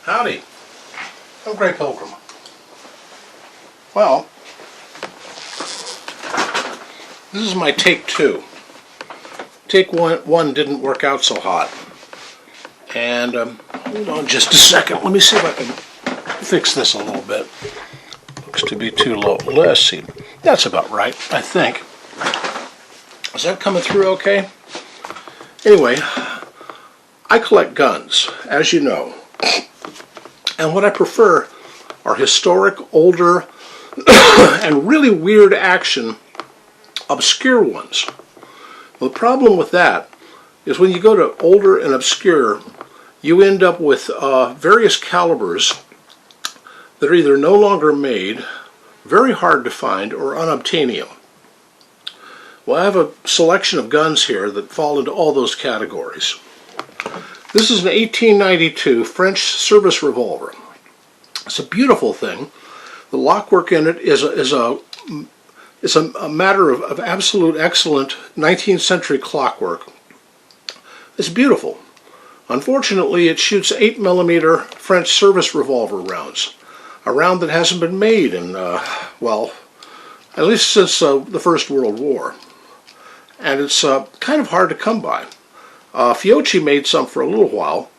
Howdy, I'm Grey Pilgrim. Well, this is my take two. Take one didn't work out so hot. And hold on just a second, let me see if I can fix this a little bit. Looks to be too low. Let's see, that's about right, I think. Is that coming through okay? Anyway, I collect guns, as you know. And what I prefer are historic, older, and really weird action, obscure ones. Well, the problem with that is when you go to older and obscure, you end up with various calibers that are either no longer made, very hard to find, or unobtainium. Well, I have a selection of guns here that fall into all those categories. This is an 1892 French service revolver. It's a beautiful thing. The lockwork in it is a matter of absolute excellent 19th century clockwork. It's beautiful. Unfortunately, it shoots 8mm French service revolver rounds, a round that hasn't been made in, well, at least since the First World War. And it's kind of hard to come by. Fiocchi made some for a little while,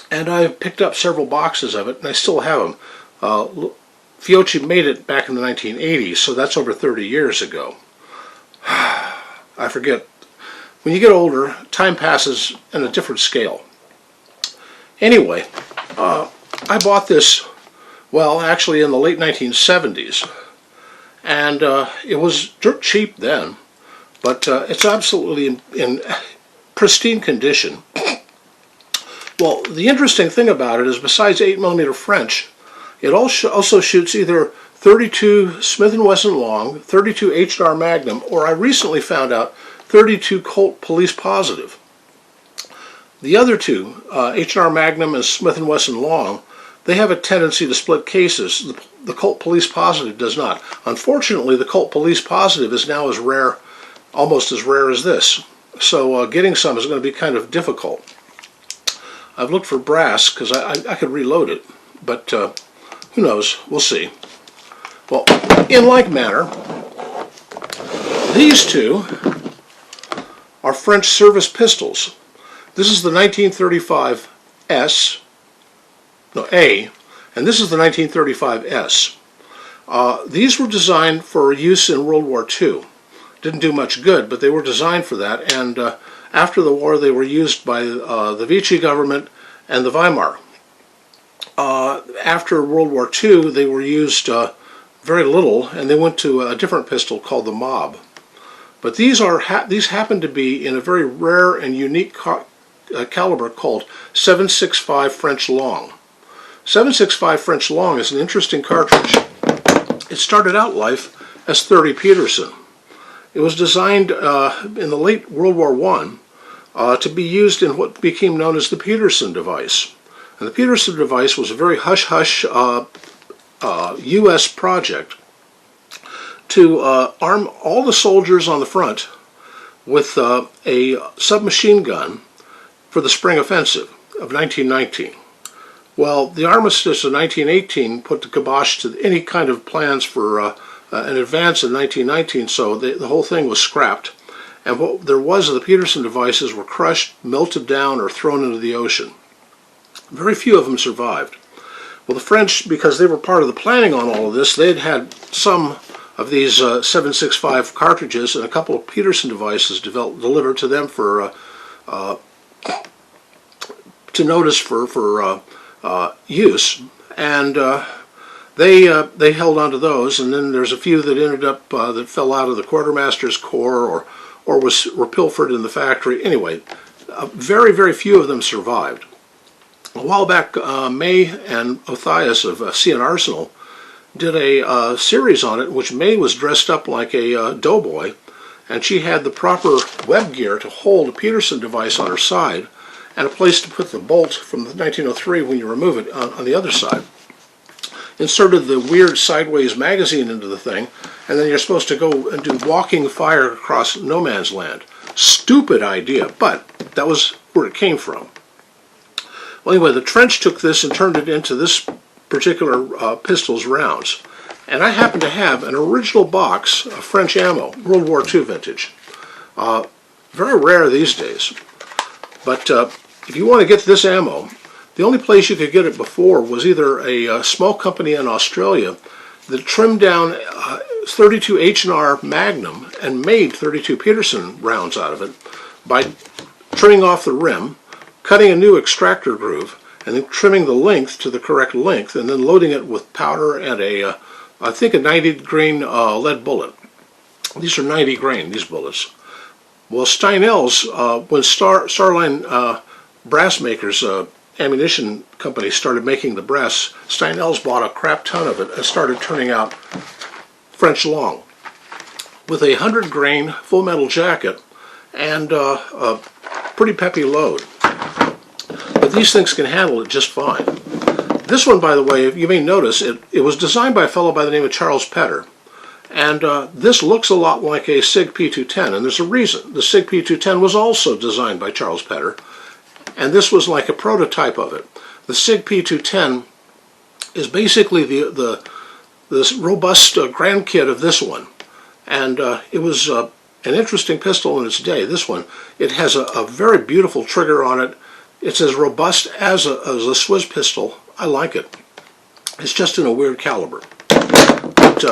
and I picked up several boxes of it, and I still have them. Fiocchi made it back in the 1980s, so that's over 30 years ago. I forget. When you get older, time passes in a different scale. Anyway, I bought this, well, actually in the late 1970s, and it was dirt cheap then, but it's absolutely in pristine condition. Well, the interesting thing about it is besides 8mm French, it also shoots either 32 Smith & Wesson long, 32 H&R Magnum, or I recently found out 32 Colt Police Positive. The other two, H&R Magnum and Smith & Wesson long, they have a tendency to split cases. The Colt Police Positive does not. Unfortunately, the Colt Police Positive is now as rare, almost as rare as this. So getting some is going to be kind of difficult. I've looked for brass because I could reload it, but who knows? We'll see. Well, in like manner, these two are French service pistols. This is the 1935 A, and this is the 1935 S. These were designed for use in World War II. Didn't do much good, but they were designed for that, and after the war they were used by the Vichy government and the Weimar. After World War II they were used very little, and they went to a different pistol called the Mob. But these happen to be in a very rare and unique caliber called 7.65 French Long. 7.65 French Long is an interesting cartridge. It started out life as 30 Peterson. It was designed in the late World War I to be used in what became known as the Peterson device. And the Peterson device was a very hush-hush U.S. project to arm all the soldiers on the front with a submachine gun for the spring offensive of 1919. Well, the armistice of 1918 put the kibosh to any kind of plans for an advance in 1919, so the whole thing was scrapped. And what there was of the Peterson devices were crushed, melted down, or thrown into the ocean. Very few of them survived. Well, the French, because they were part of the planning on all of this, they'd had some of these 7.65 cartridges and a couple of Peterson devices delivered to them for to notice for use, and they held on to those. And then there's a few that ended up that fell out of the quartermaster's corps or were pilfered in the factory. Anyway, very, very few of them survived. A while back, May and Othnius of C&N Arsenal did a series on it in which May was dressed up like a doughboy, and she had the proper web gear to hold a Peterson device on her side and a place to put the bolt from the 1903 when you remove it on the other side. Inserted the weird sideways magazine into the thing, and then you're supposed to go and do walking fire across no man's land. Stupid idea, but that was where it came from. Well, anyway, the trench took this and turned it into this particular pistol's rounds. And I happen to have an original box of French ammo, World War II vintage. Very rare these days. But if you want to get this ammo, the only place you could get it before was either a small company in Australia that trimmed down 32 H&R Magnum and made 32 Peterson rounds out of it by trimming off the rim, cutting a new extractor groove, and then trimming the length to the correct length, and then loading it with powder and I think a 90 grain lead bullet. These are 90 grain, these bullets. Well, Steinell's, when Starline brass makers, ammunition company, started making the brass, Steinell's bought a crap ton of it and started turning out French long with a 100 grain full metal jacket and a pretty peppy load. But these things can handle it just fine. This one, by the way, you may notice, it was designed by a fellow by the name of Charles Petter. And this looks a lot like a SIG P210, and there's a reason. The SIG P210 was also designed by Charles Petter, and this was like a prototype of it. The SIG P210 is basically this robust grandkid of this one. And it was an interesting pistol in its day. This one, it has a very beautiful trigger on it. It's as robust as a Swiss pistol. I like it. It's just in a weird caliber. But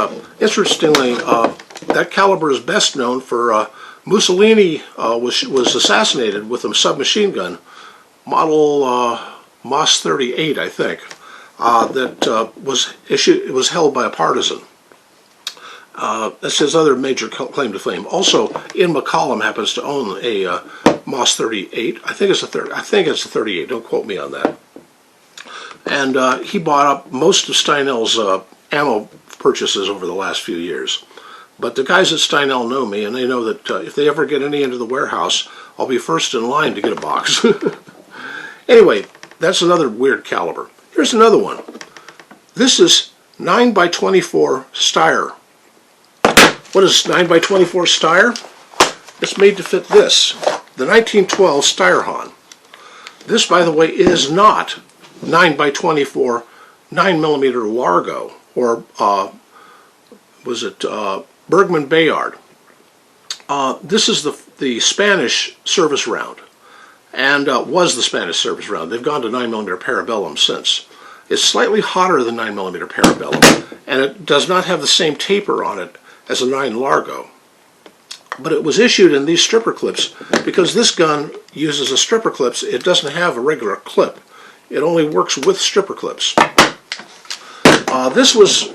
interestingly, that caliber is best known for Mussolini was assassinated with a submachine gun, model MOS 38, I think, that was held by a partisan. That's his other major claim to fame. Also, Ian McCollum happens to own a MOS 38. I think it's a 38. Don't quote me on that. And he bought up most of Steinell's ammo purchases over the last few years. But the guys at Steinell know me, and they know that if they ever get any into the warehouse, I'll be first in line to get a box. Anyway, that's another weird caliber. Here's another one. This is 9x24 Steyr. What is 9x24 Steyr? It's made to fit this, the 1912 Steyr-Hahn. This, by the way, is not 9x24 9mm Largo, or was it Bergman Bayard. This is the Spanish service round, and was the Spanish service round. They've gone to 9mm Parabellum since. It's slightly hotter than 9mm Parabellum, and it does not have the same taper on it as a 9 Largo. But it was issued in these stripper clips because this gun uses a stripper clips. It doesn't have a regular clip. It only works with stripper clips. This was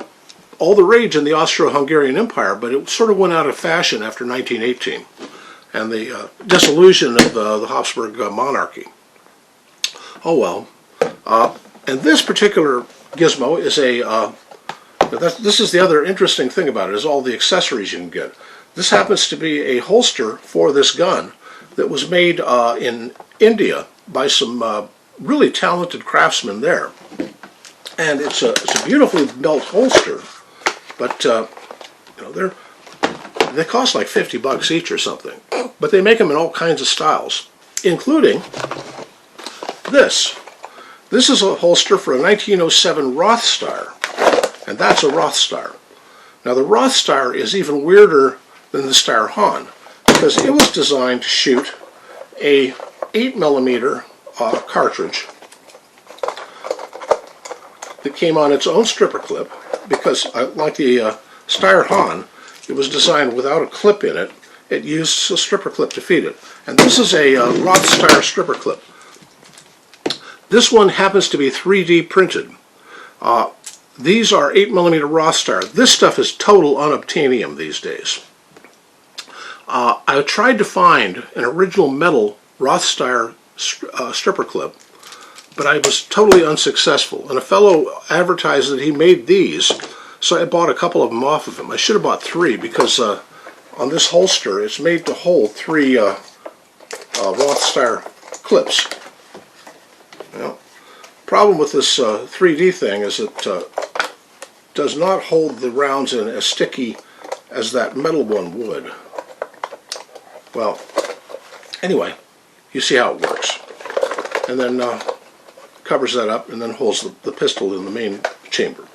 all the rage in the Austro-Hungarian Empire, but it sort of went out of fashion after 1918 and the dissolution of the Habsburg monarchy. Oh well. And this particular gizmo is this is the other interesting thing about it, is all the accessories you can get. This happens to be a holster for this gun that was made in India by some really talented craftsmen there. And it's a beautifully built holster, but they cost like $50 each or something. But they make them in all kinds of styles, including this. This is a holster for a 1907 Roth-Steyr, and that's a Roth-Steyr. Now the Roth-Steyr is even weirder than the Steyr-Hahn because it was designed to shoot a 8mm cartridge that came on its own stripper clip, because like the Steyr-Hahn, it was designed without a clip in it. It used a stripper clip to feed it. And this is a Roth-Steyr stripper clip. This one happens to be 3D printed. These are 8mm Roth-Steyr. This stuff is total unobtainium these days. I tried to find an original metal Roth-Steyr stripper clip, but I was totally unsuccessful. And a fellow advertised that he made these, so I bought a couple of them off of him. I should have bought 3 because on this holster it's made to hold 3 Roth-Steyr clips. Well, problem with this 3D thing is it does not hold the rounds in as sticky as that metal one would. Well, anyway, you see how it works. And then covers that up and then holds the pistol in the main chamber.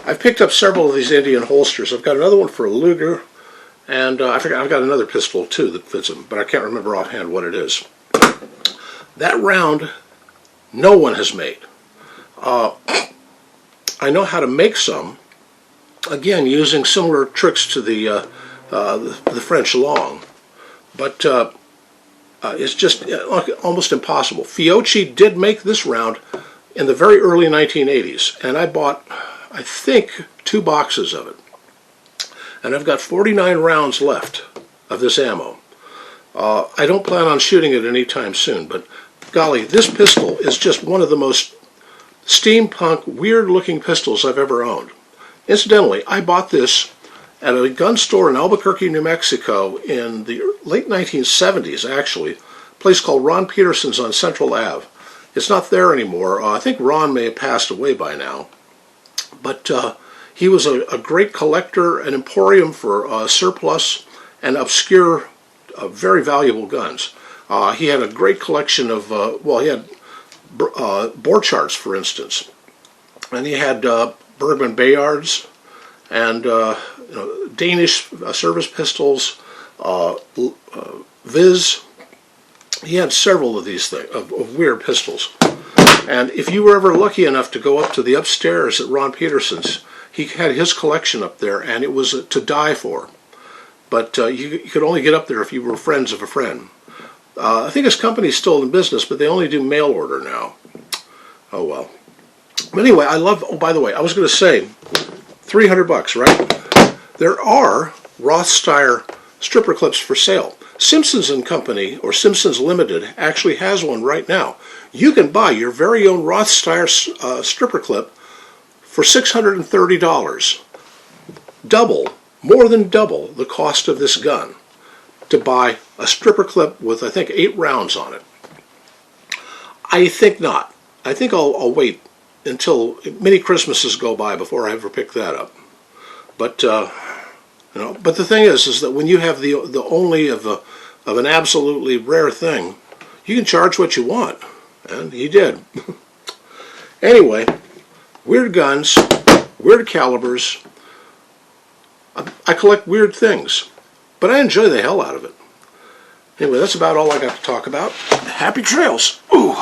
I've picked up several of these Indian holsters. I've got another one for a Luger, and I forgot I've got another pistol too that fits them, but I can't remember offhand what it is. That round, no one has made. I know how to make some, again using similar tricks to the French long, but it's just almost impossible. Fiocchi did make this round in the very early 1980s, and I bought, I think, 2 boxes of it. And I've got 49 rounds left of this ammo. I don't plan on shooting it anytime soon, but golly, this pistol is just one of the most steampunk, weird-looking pistols I've ever owned. Incidentally, I bought this at a gun store in Albuquerque, New Mexico in the late 1970s, actually, a place called Ron Peterson's on Central Ave. It's not there anymore. I think Ron may have passed away by now. But he was a great collector, an emporium for surplus and obscure, very valuable guns. He had a great collection of, well, he had bore charts, for instance. And he had Bergman Bayards and Danish service pistols, Viz. He had several of these things, of weird pistols. And if you were ever lucky enough to go up to the upstairs at Ron Peterson's, he had his collection up there, and it was to die for. But you could only get up there if you were friends of a friend. I think his company's still in business, but they only do mail order now. Oh well. But anyway, I love, oh, by the way, I was going to say, $300, right? There are Roth-Steyr stripper clips for sale. Simpsons & Company, or Simpsons Limited, actually has one right now. You can buy your very own Roth-Steyr stripper clip for $630. Double, more than double the cost of this gun to buy a stripper clip with, I think, 8 rounds on it. I think not. I think I'll wait until many Christmases go by before I ever pick that up. But but the thing is that when you have the only of an absolutely rare thing, you can charge what you want, and he did. Anyway, weird guns, weird calibers. I collect weird things, but I enjoy the hell out of it. Anyway, that's about all I got to talk about. Happy trails. Ooh.